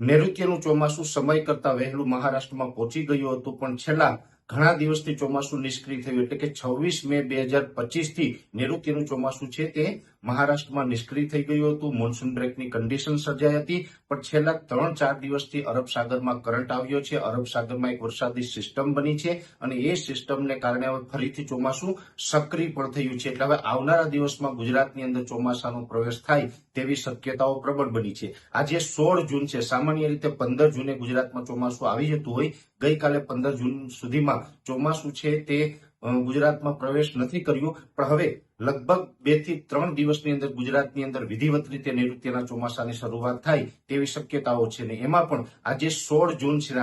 નૈઋત્યનું ચોમાસું સમય કરતા વહેલું મહારાષ્ટ્રમાં પહોંચી ગયું હતું, પણ છેલ્લા ઘણા દિવસથી ચોમાસું નિષ્ક્રિય થયું, એટલે કે 26 મે 2025 થી નૈઋત્યનું ચોમાસું છે તે મહારાષ્ટ્રમાં નિષ્ક્રિય થઈ ગયું હતું. મોન્સૂન બ્રેકની કન્ડિશન સર્જાઈ હતી, પણ છેલ્લા 3-4 દિવસથી અરબ સાગરમાં કરંટ આવ્યો છે. અરબ સાગરમાં એક વરસાદી સિસ્ટમ બની છે અને એ સિસ્ટમને કારણે હવે ફરીથી ચોમાસું સક્રિય પણ થયું છે. એટલે હવે આવનારા દિવસમાં ગુજરાતની અંદર ચોમાસાનો પ્રવેશ થાય તેવી શક્યતાઓ પ્રબળ બની છે. આજે 16 જૂન છે. સામાન્ય રીતે 15 જૂને ગુજરાતમાં ચોમાસું આવી જતું હોય. ગઈકાલે 15 જૂન સુધીમાં ચોમાસું છે તે ગુજરાતમાં પ્રવેશ નથી કર્યું, પણ હવે લગભગ 2 થી 3 દિવસની અંદર ગુજરાતની અંદર વિધિવત રીતે નૈઋત્યના ચોમાસાની શરૂઆત થાય તેવી શક્યતાઓ છે. ને એમાં પણ આજે 16 જૂન છે.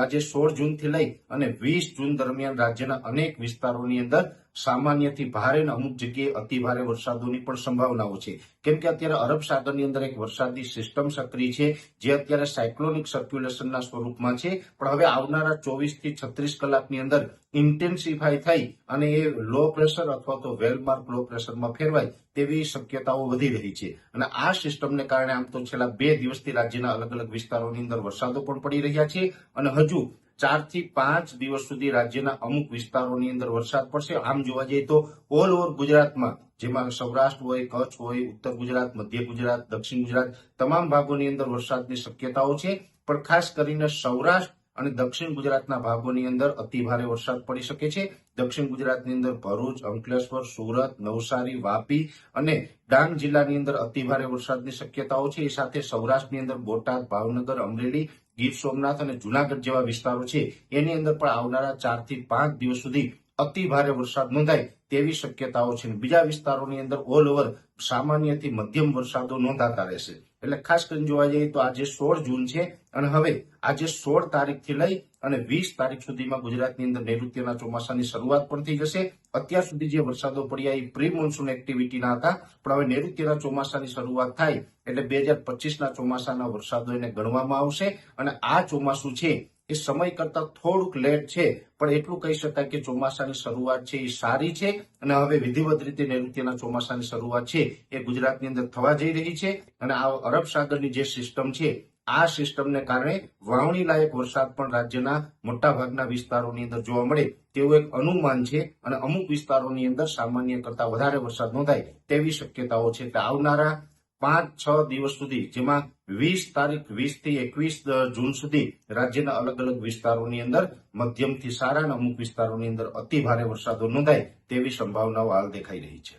આજે 16 જૂનથી લઈ અને 20 જૂન દરમિયાન રાજ્યના અનેક વિસ્તારોની અંદર સામાન્યથી ભારે અને અમુક જગ્યાએ અતિ ભારે વરસાદોની પણ સંભાવનાઓ છે. કેમ કે અત્યારે અરબ સાગરની અંદર એક વરસાદી સિસ્ટમ સક્રિય છે, જે અત્યારે સાયક્લોનિક સર્ક્યુલેશનના સ્વરૂપમાં છે, પણ હવે આવનારા 24 થી 36 કલાકની અંદર ઇન્ટેન્સિફાય થઈ અને એ લો પ્રેશર અથવા તો વેલમાર્ક લો પ્રેશરમાં ફેરવાય તેવી શક્યતાઓ વધી રહી છે. અને આ સિસ્ટમને કારણે આમ તો છેલ્લા 2 દિવસથી રાજ્યના અલગ અલગ વિસ્તારોની અંદર વરસાદો પણ પડી રહ્યા છે અને હજુ 4 થી 5 દિવસ સુધી રાજ્યના અમુક વિસ્તારોની અંદર વરસાદ પડશે. આમ જોવા જઈએ તો ઓલ ઓવર ગુજરાતમાં, જેમાં સૌરાષ્ટ્ર હોય, કચ્છ હોય, ઉત્તર ગુજરાત, મધ્ય ગુજરાત, દક્ષિણ ગુજરાત, તમામ ભાગોની અંદર વરસાદની શક્યતાઓ છે. પણ ખાસ કરીને સૌરાષ્ટ્ર અને દક્ષિણ ગુજરાતના ભાગોની અંદર અતિ ભારે વરસાદ પડી શકે છે. દક્ષિણ ગુજરાતની અંદર ભરૂચ, અંકલેશ્વર, સુરત, નવસારી, વાપી અને ડાંગ જિલ્લાની અંદર અતિ ભારે વરસાદની શક્યતાઓ છે. એ સાથે સૌરાષ્ટ્રની અંદર બોટાદ, ભાવનગર, અમરેલી, ગીર સોમનાથ અને જુનાગઢ જેવા વિસ્તારો છે એની અંદર પણ આવનારા 4 થી 5 દિવસ સુધી અતિ ભારે વરસાદ નોંધાય તેવી શક્યતાઓ છે. બીજા વિસ્તારોની અંદર ઓલ ઓવર સામાન્યથી મધ્યમ વરસાદો નોંધાતા રહેશે. એટલે ખાસ કરીને જોવા જઈએ તો આજે 16 જૂન છે અને હવે આજે 16 તારીખથી લઈ અને 20 તારીખ સુધીમાં ગુજરાતની અંદર નૈઋત્યના ચોમાસાની શરૂઆત પણ થઈ જશે. અત્યાર સુધી જે વરસાદો પડ્યા એ પ્રી મોન્સૂન એક્ટિવિટીના હતા, પણ હવે નૈઋત્યના ચોમાસાની શરૂઆત થાય એટલે 2025ના ચોમાસાના વરસાદો એને ગણવામાં આવશે. અને આ ચોમાસું છે એ સમય કરતા થોડુંક લેટ છે, પણ એટલું કહી શકાય કે ચોમાસાની શરૂઆત છે એ સારી છે અને હવે વિધિવત રીતે નૈઋત્યના ચોમાસાની શરૂઆત છે એ ગુજરાતની અંદર થવા જઈ રહી છે. અને આ અરબ સાગરની જે સિસ્ટમ છે, આ સિસ્ટમને કારણે વાવણી લાયક વરસાદ પણ રાજ્યના મોટાભાગના વિસ્તારોની અંદર જોવા મળે તેવું એક અનુમાન છે અને અમુક વિસ્તારોની અંદર સામાન્ય કરતા વધારે વરસાદ નોંધાય તેવી શક્યતાઓ છે. એટલે આવનારા 5-6 દિવસ સુધી, જેમાં 20 થી 21 જૂન સુધી રાજ્યના અલગ અલગ વિસ્તારોની અંદર મધ્યમથી સારા અને અમુક વિસ્તારોની અંદર અતિ ભારે વરસાદો નોંધાય તેવી સંભાવનાઓ હાલ દેખાઈ રહી છે.